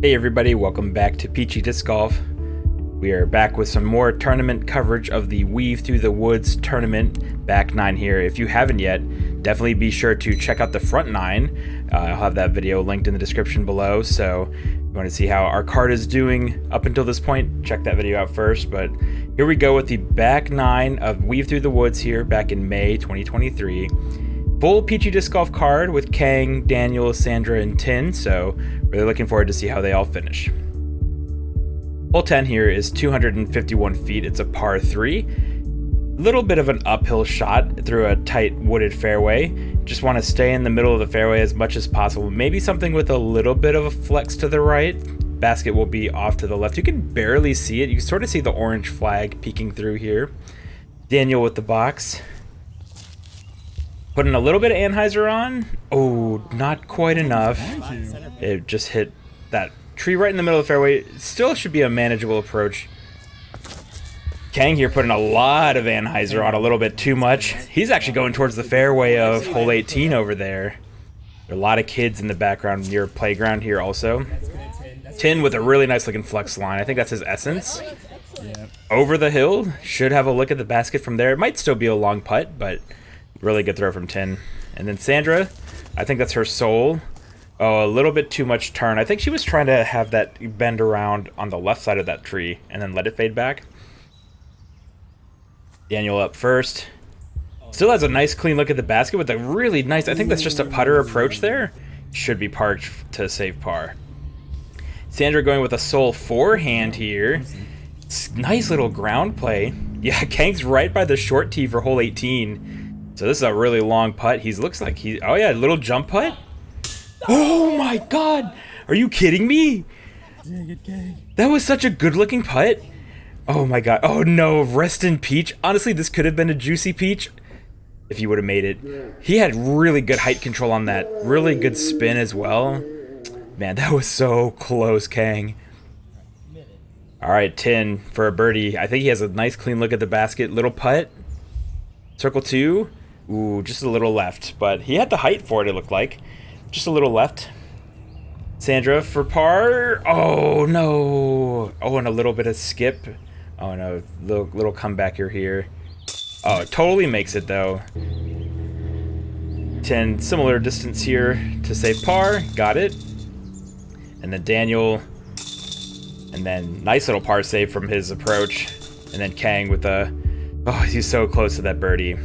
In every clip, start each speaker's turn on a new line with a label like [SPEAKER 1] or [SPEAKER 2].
[SPEAKER 1] Hey everybody, welcome back to Peachy Disc Golf. We are back with some more tournament coverage of the Weave Through the Woods tournament, back 9 here. If you haven't yet, definitely be sure to check out the front 9. I'll have that video linked in the description below, so if you want to see how our card is doing up until this point, check that video out first. But here we go with the back 9 of Weave Through the Woods here back in May 2023. Full Peachy Disc Golf card with Kang, Daniel, Sandra, and Tin, so really looking forward to see how they all finish. Hole 10 here is 251 feet. It's a par 3. Little bit of an uphill shot through a tight wooded fairway. Just want to stay in the middle of the fairway as much as possible. Maybe something with a little bit of a flex to the right. Basket will be off to the left. You can barely see it. You can sort of see the orange flag peeking through here. Daniel with the box. Putting a little bit of anhyzer on. Oh, not quite enough. It just hit that tree right in the middle of the fairway. Still should be a manageable approach. Kang here putting a lot of anhyzer on, a little bit too much. He's actually going towards the fairway of hole 18 over there. There are a lot of kids in the background near playground here also. Tin with a really nice looking flex line. I think that's his essence. Over the hill. Should have a look at the basket from there. It might still be a long putt, but really good throw from Tin. And then Sandra, I think that's her soul. Oh, a little bit too much turn. I think she was trying to have that bend around on the left side of that tree and then let it fade back. Daniel up first. Still has a nice clean look at the basket with a really nice, I think that's just a putter approach there. Should be parked to save par. Sandra going with a soul forehand here. Nice little ground play. Yeah, Kang's right by the short tee for hole 18. So this is a really long putt. Looks like he, oh yeah, little jump putt. Oh my God, are you kidding me? That was such a good looking putt. Oh my God, oh no, rest in peach. Honestly, this could have been a juicy peach if he would have made it. He had really good height control on that, really good spin as well. Man, that was so close, Kang. All right, Tin for a birdie. I think he has a nice clean look at the basket. Little putt, circle 2. Ooh, just a little left, but he had the height for it, it looked like. Just a little left. Sandra for par. Oh, no. Oh, and a little bit of skip. Oh, no. Little comeback here. Oh, it totally makes it, though. Tin, similar distance here to save par. Got it. And then Daniel. And then nice little par save from his approach. And then Kang with a... Oh, he's so close to that birdie.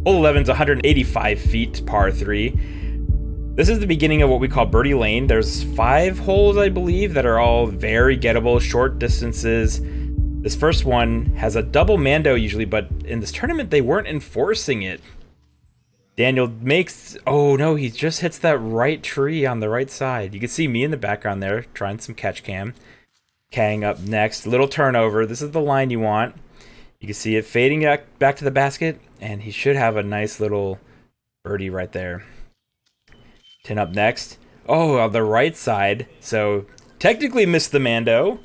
[SPEAKER 1] Hole 11's 185 feet, par 3. This is the beginning of what we call birdie lane. There's 5 holes, I believe, that are all very gettable, short distances. This first one has a double mando usually, but in this tournament, they weren't enforcing it. Daniel makes... Oh, no, he just hits that right tree on the right side. You can see me in the background there, trying some catch cam. Kang up next. Little turnover. This is the line you want. You can see it fading back to the basket, and he should have a nice little birdie right there. Tin up next. Oh, on the right side. So technically missed the mando,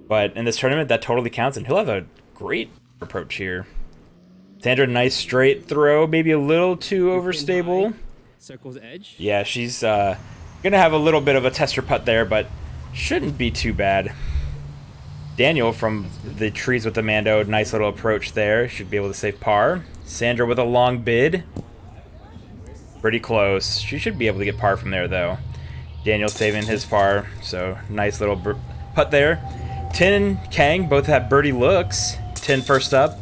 [SPEAKER 1] but in this tournament that totally counts, and he'll have a great approach here. Sandra, nice straight throw, maybe a little too overstable.
[SPEAKER 2] Circle's edge.
[SPEAKER 1] Yeah, she's gonna have a little bit of a tester putt there, but shouldn't be too bad. Daniel from the trees with the mando, nice little approach there. Should be able to save par. Sandra with a long bid. Pretty close. She should be able to get par from there, though. Daniel saving his par, so nice little putt there. Tin and Kang both have birdie looks. Tin first up.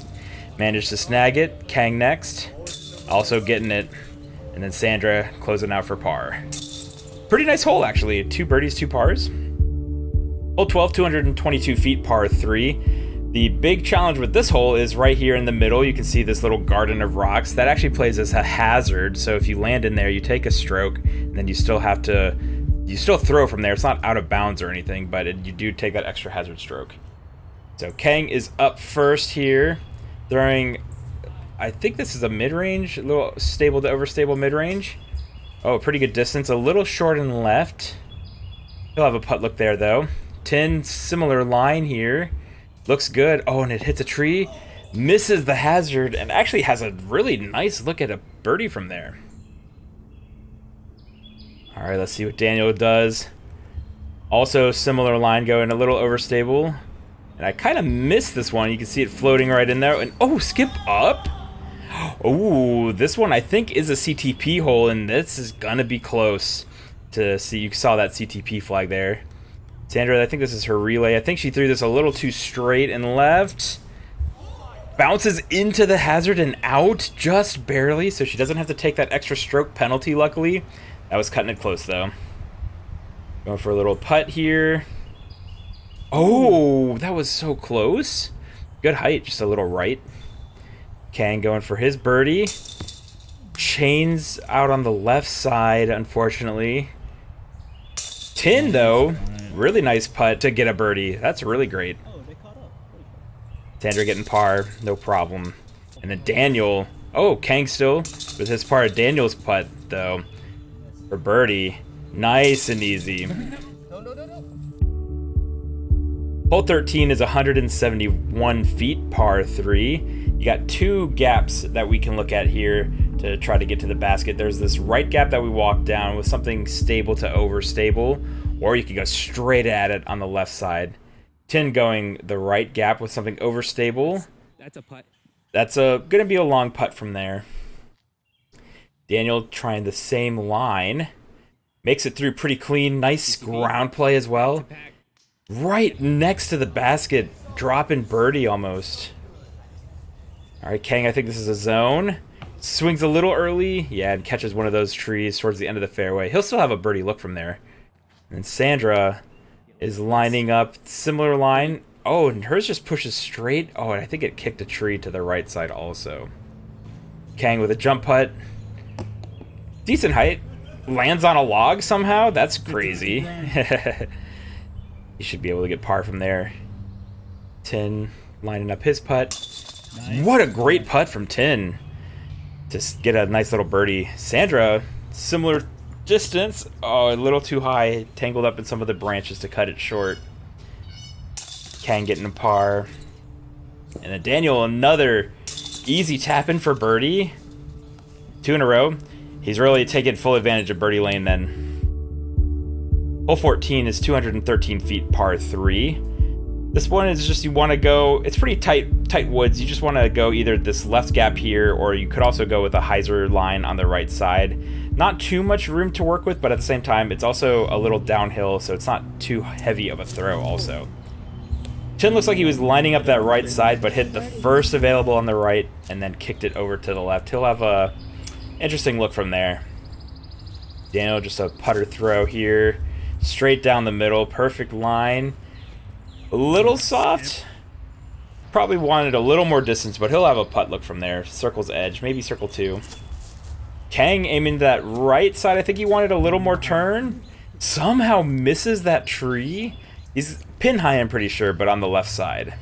[SPEAKER 1] Managed to snag it. Kang next. Also getting it. And then Sandra closing out for par. Pretty nice hole, actually. 2 birdies, 2 pars. Hole 12, 222 feet, par 3. The big challenge with this hole is right here in the middle. You can see this little garden of rocks. That actually plays as a hazard, so if you land in there, you take a stroke, and then you still throw from there. It's not out of bounds or anything, but you do take that extra hazard stroke. So Kang is up first here, throwing, I think this is a mid-range, a little stable to overstable mid-range. Oh, pretty good distance, a little short and left. He'll have a putt look there, though. Tin, similar line here. Looks good. Oh, and it hits a tree. Misses the hazard and actually has a really nice look at a birdie from there. All right, let's see what Daniel does. Also, similar line going a little overstable. And I kind of missed this one. You can see it floating right in there. And oh, skip up. Oh, this one I think is a CTP hole, and this is gonna be close to see. You saw that CTP flag there. Sandra, I think this is her relay. I think she threw this a little too straight and left. Bounces into the hazard and out just barely, so she doesn't have to take that extra stroke penalty, luckily. That was cutting it close, though. Going for a little putt here. Oh, that was so close. Good height, just a little right. Kang going for his birdie. Chains out on the left side, unfortunately. Tin, though, really nice putt to get a birdie. That's really great. Sandra getting par, no problem. And then Daniel, oh, Kang still with his par. Daniel's putt, though, for birdie. Nice and easy. Hole 13 is 171 feet, par 3. You got two gaps that we can look at here to try to get to the basket. There's this right gap that we walk down with something stable to overstable, or you can go straight at it on the left side. Tin going the right gap with something overstable.
[SPEAKER 2] That's a putt.
[SPEAKER 1] That's gonna be a long putt from there. Daniel trying the same line. Makes it through pretty clean. Nice ground play as well. Right next to the basket. Dropping birdie almost. Alright, Kang, I think this is a zone. Swings a little early. Yeah, and catches one of those trees towards the end of the fairway. He'll still have a birdie look from there. And Sandra is lining up. Similar line. Oh, and hers just pushes straight. Oh, and I think it kicked a tree to the right side also. Kang with a jump putt. Decent height. Lands on a log somehow? That's crazy. He should be able to get par from there. Tin lining up his putt. Nice. What a great putt from Tin. Just get a nice little birdie. Sandra, similar distance. Oh, a little too high. Tangled up in some of the branches to cut it short. Kang getting a par. And then Daniel, another easy tap in for birdie. 2 in a row. He's really taking full advantage of birdie lane then. Hole 14 is 213 feet, par 3. This one is just, you want to go, it's pretty tight woods. You just want to go either this left gap here, or you could also go with a hyzer line on the right side. Not too much room to work with, but at the same time, it's also a little downhill, so it's not too heavy of a throw also. Tin looks like he was lining up that right side, but hit the first available on the right, and then kicked it over to the left. He'll have a interesting look from there. Daniel, just a putter throw here. Straight down the middle, perfect line. A little soft. Probably wanted a little more distance, but he'll have a putt look from there. Circle's edge, maybe circle 2. Kang aiming that right side. I think he wanted a little more turn. Somehow misses that tree. He's pin high, I'm pretty sure, but on the left side.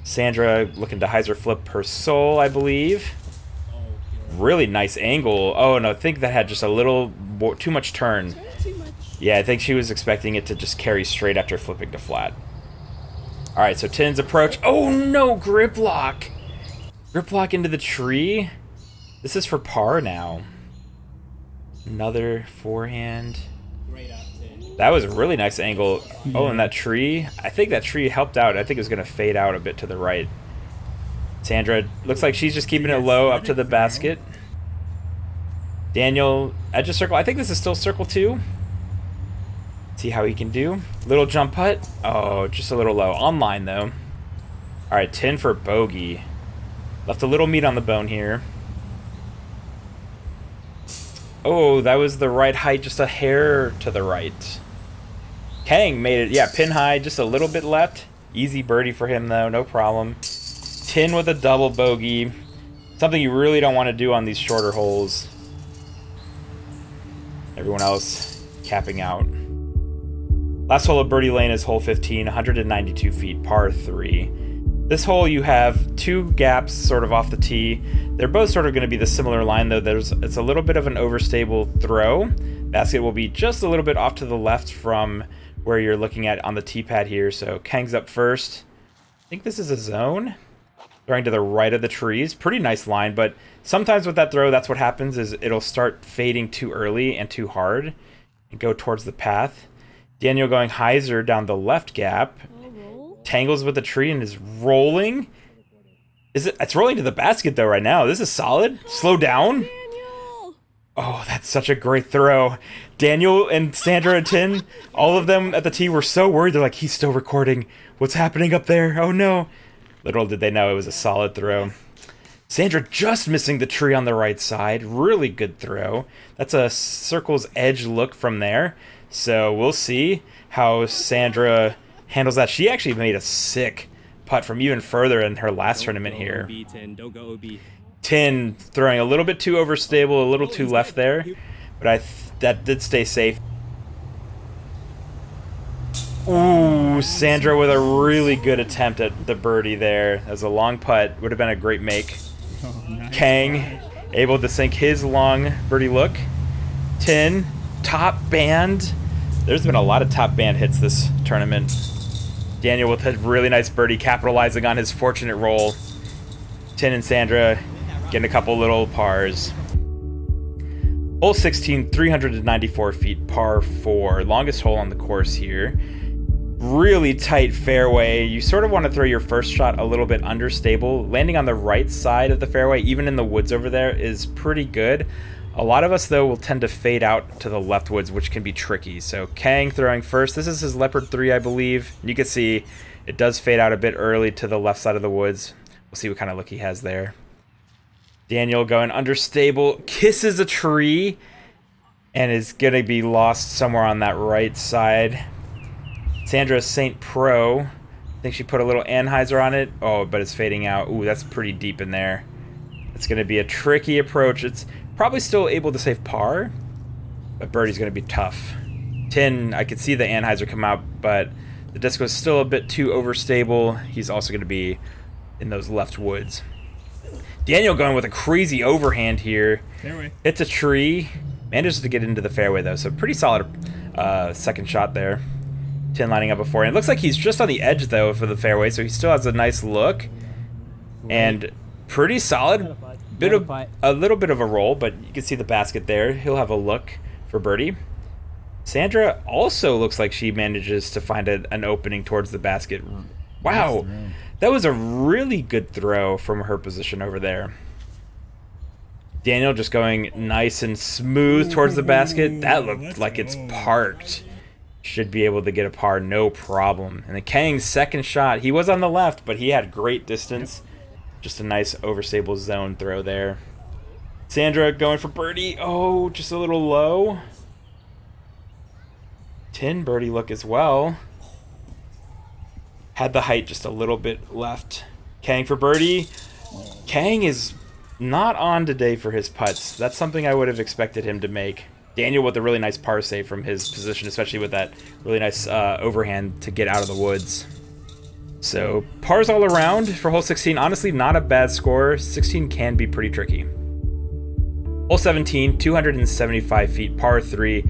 [SPEAKER 1] Sandra looking to hyzer flip her soul, I believe. Really nice angle. Oh, no, I think that had just a little more, too much turn. Yeah, I think she was expecting it to just carry straight after flipping to flat. All right, so Tin's approach. Oh, no, grip lock. Grip lock into the tree. This is for par now. Another forehand. That was a really nice angle. Oh, and that tree. I think that tree helped out. I think it was going to fade out a bit to the right. Sandra looks like she's just keeping it low up to the basket. Daniel, edge of circle. I think this is still circle 2. See how he can do. Little jump putt. Oh, just a little low. On line, though. All right, Tin for bogey. Left a little meat on the bone here. Oh, that was the right height, just a hair to the right. Kang made it, yeah, pin high, just a little bit left. Easy birdie for him, though, no problem. Tin with a double bogey. Something you really don't want to do on these shorter holes. Everyone else capping out. Last hole of birdie lane is hole 15, 192 feet, par 3. This hole you have 2 gaps sort of off the tee. They're both sort of going to be the similar line, though. It's a little bit of an overstable throw. Basket will be just a little bit off to the left from where you're looking at on the tee pad here. So Kang's up first. I think this is a zone. Throwing to the right of the trees. Pretty nice line, but sometimes with that throw, that's what happens is it'll start fading too early and too hard and go towards the path. Daniel going hyzer down the left gap. Tangles with the tree and is rolling. It's rolling to the basket though right now. This is solid. Slow down. Oh, that's such a great throw. Daniel and Sandra and Tin, all of them at the tee were so worried. They're like, he's still recording. What's happening up there? Oh no. Little did they know it was a solid throw. Sandra just missing the tree on the right side. Really good throw. That's a circle's edge look from there. So we'll see how Sandra handles that. She actually made a sick putt from even further in her last tournament here. Tin throwing a little bit too overstable, a little too left there, but that did stay safe. Ooh, Sandra with a really good attempt at the birdie there. That was a long putt. Would have been a great make. Kang able to sink his long birdie look. Tin, top band. There's been a lot of top band hits this tournament. Daniel with a really nice birdie, capitalizing on his fortunate roll. Tin and Sandra getting a couple little pars. Hole 16, 394 feet, par 4. Longest hole on the course here. Really tight fairway. You sort of want to throw your first shot a little bit understable. Landing on the right side of the fairway, even in the woods over there, is pretty good. A lot of us, though, will tend to fade out to the left woods, which can be tricky. So Kang throwing first. This is his Leopard 3, I believe. And you can see it does fade out a bit early to the left side of the woods. We'll see what kind of look he has there. Daniel going understable, kisses a tree, and is going to be lost somewhere on that right side. Sandra St. Pro. I think she put a little anhyzer on it. Oh, but it's fading out. Ooh, that's pretty deep in there. It's going to be a tricky approach. It's probably still able to save par, but birdie's going to be tough. Tin, I could see the anhyzer come out, but the disc was still a bit too overstable. He's also going to be in those left woods. Daniel going with a crazy overhand here.
[SPEAKER 2] Fairway.
[SPEAKER 1] Hits a tree. Manages to get into the fairway, though, so pretty solid second shot there. Tin lining up before. And it looks like he's just on the edge, though, for the fairway, so he still has a nice look. And pretty solid. A little bit of a roll, but you can see the basket there. He'll have a look for birdie. Sandra also looks like she manages to find an opening towards the basket. Wow. That was a really good throw from her position over there. Daniel just going nice and smooth towards the basket. That looked like it's parked. Should be able to get a par, no problem. And then Kang's second shot, he was on the left, but he had great distance. Just a nice overstable zone throw there. Sandra going for birdie. Oh, just a little low. Tin birdie look as well. Had the height just a little bit left. Kang for birdie. Kang is not on today for his putts. That's something I would have expected him to make. Daniel with a really nice par save from his position, especially with that really nice overhand to get out of the woods. So pars all around for hole 16. Honestly, not a bad score. 16 can be pretty tricky. Hole 17, 275 feet, par 3.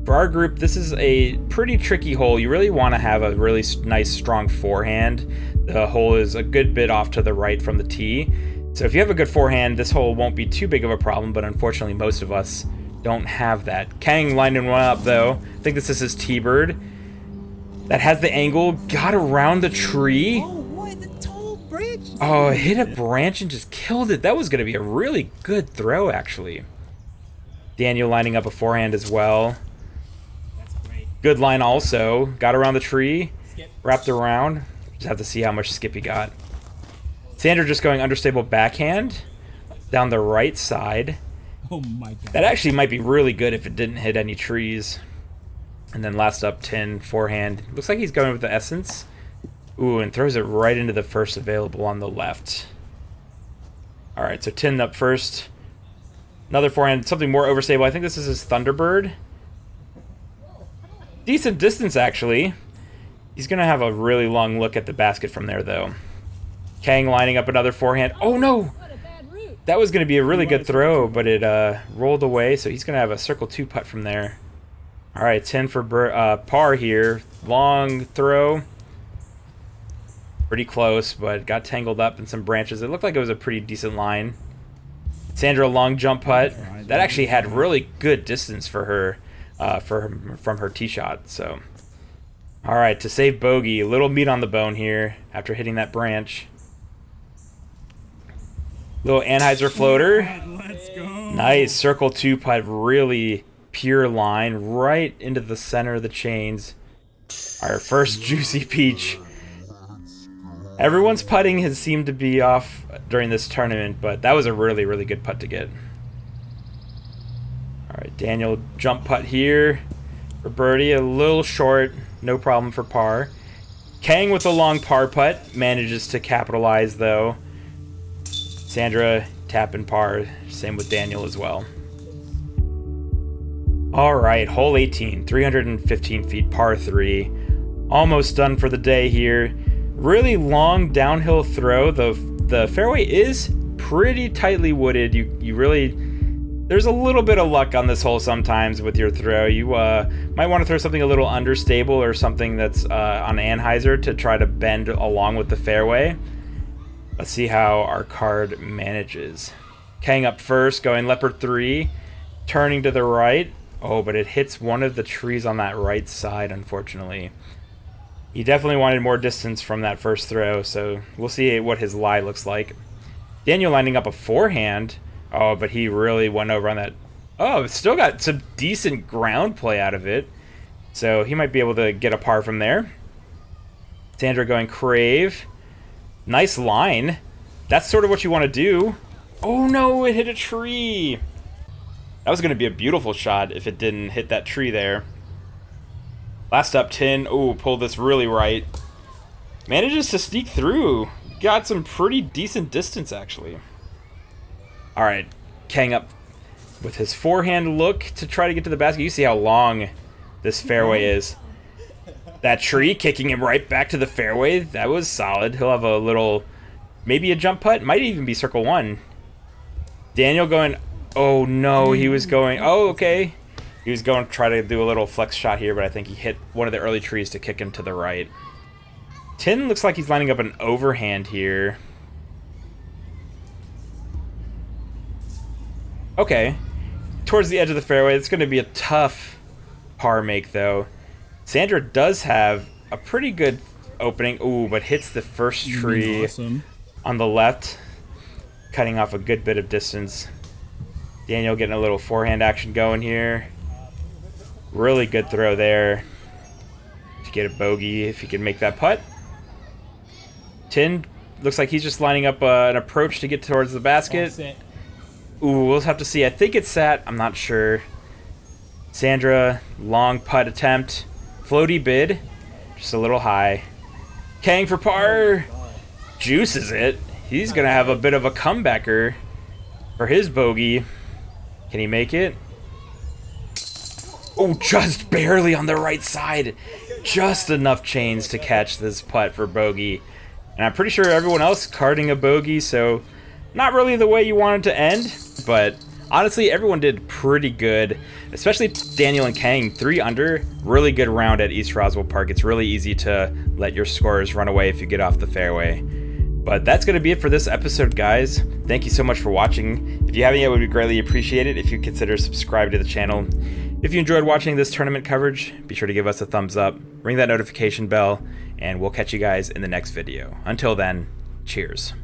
[SPEAKER 1] For our group, this is a pretty tricky hole. You really want to have a really nice, strong forehand. The hole is a good bit off to the right from the tee. So if you have a good forehand, this hole won't be too big of a problem, but unfortunately most of us don't have that. Kang lining one up, though. I think this is his T-bird. That has the angle, got around the tree.
[SPEAKER 2] Oh, what? The tall branch.
[SPEAKER 1] Oh, hit a branch and just killed it. That was going to be a really good throw, actually. Daniel lining up a forehand as well.
[SPEAKER 2] That's great.
[SPEAKER 1] Good line also. Got around the tree,
[SPEAKER 2] Skip.
[SPEAKER 1] wrapped around. Just have to see how much skip he got. Sandra just going understable backhand down the right side.
[SPEAKER 2] Oh my god.
[SPEAKER 1] That actually might be really good if it didn't hit any trees. And then last up, Tin, forehand. Looks like he's going with the essence. Ooh, and throws it right into the first available on the left. All right, so Tin up first. Another forehand, something more overstable. I think this is his Thunderbird. Decent distance, actually. He's going to have a really long look at the basket from there, though. Kang lining up another forehand. Oh, no! That was going to be a really good throw, but it rolled away, so he's going to have a circle 2 putt from there. All right, 10 for par here. Long throw. Pretty close, but got tangled up in some branches. It looked like it was a pretty decent line. Sandra, long jump putt. That actually had really good distance for her, from her tee shot. So All right, to save bogey, a little meat on the bone here after hitting that branch. Little Anheuser floater.
[SPEAKER 2] Let's go.
[SPEAKER 1] Nice circle 2 putt, really pure line right into the center of the chains. Our first juicy peach. Everyone's putting has seemed to be off during this tournament, but that was a really, really good putt to get. All right, Daniel jump putt here for birdie, a little short, no problem for par. Kang with a long par putt, manages to capitalize though. Sandra tap and par, same with Daniel as well. All right, hole 18, 315 feet, par 3. Almost done for the day here. Really long downhill throw. The fairway is pretty tightly wooded. You really, there's a little bit of luck on this hole sometimes with your throw. You might want to throw something a little understable or something that's on Anheuser to try to bend along with the fairway. Let's see how our card manages. Kang up first, going leopard 3, turning to the right. Oh, but it hits one of the trees on that right side, unfortunately. He definitely wanted more distance from that first throw, so we'll see what his lie looks like. Daniel lining up a forehand. Oh, but he really went over on that. Oh, still got some decent ground play out of it. So he might be able to get a par from there. Sandra going crave. Nice line. That's sort of what you want to do. Oh no, it hit a tree. That was going to be a beautiful shot if it didn't hit that tree there. Last up 10. Oh, pulled this really right. Manages to sneak through. Got some pretty decent distance, actually. All right, Kang up with his forehand look to try to get to the basket. You see how long this fairway is. That tree kicking him right back to the fairway. That was solid. He'll have a little, maybe a jump putt. Might even be circle 1. Daniel going, oh no, he was going, oh, okay. He was going to try to do a little flex shot here, but I think he hit one of the early trees to kick him to the right. Tin looks like he's lining up an overhand here. Okay. Towards the edge of the fairway. It's going to be a tough par make, though. Sandra does have a pretty good opening. Ooh, but hits the first tree on the left, cutting off a good bit of distance. Daniel getting a little forehand action going here. Really good throw there to get a bogey if he can make that putt. Tin looks like he's just lining up an approach to get towards the basket. Ooh, we'll have to see. I think it's sat. I'm not sure. Sandra, long putt attempt. Floaty bid. Just a little high. Kang for par. Juices it. He's going to have a bit of a comebacker for his bogey. Can he make it? Oh, just barely on the right side. Just enough chains to catch this putt for bogey. And I'm pretty sure everyone else carding a bogey, so not really the way you want it to end. But honestly, everyone did pretty good, especially Daniel and Kang. 3 under, really good round at East Roswell Park. It's really easy to let your scores run away if you get off the fairway. But that's going to be it for this episode, guys. Thank you so much for watching. If you haven't yet, it would be greatly appreciated if you consider subscribing to the channel. If you enjoyed watching this tournament coverage, be sure to give us a thumbs up, ring that notification bell, and we'll catch you guys in the next video. Until then, cheers.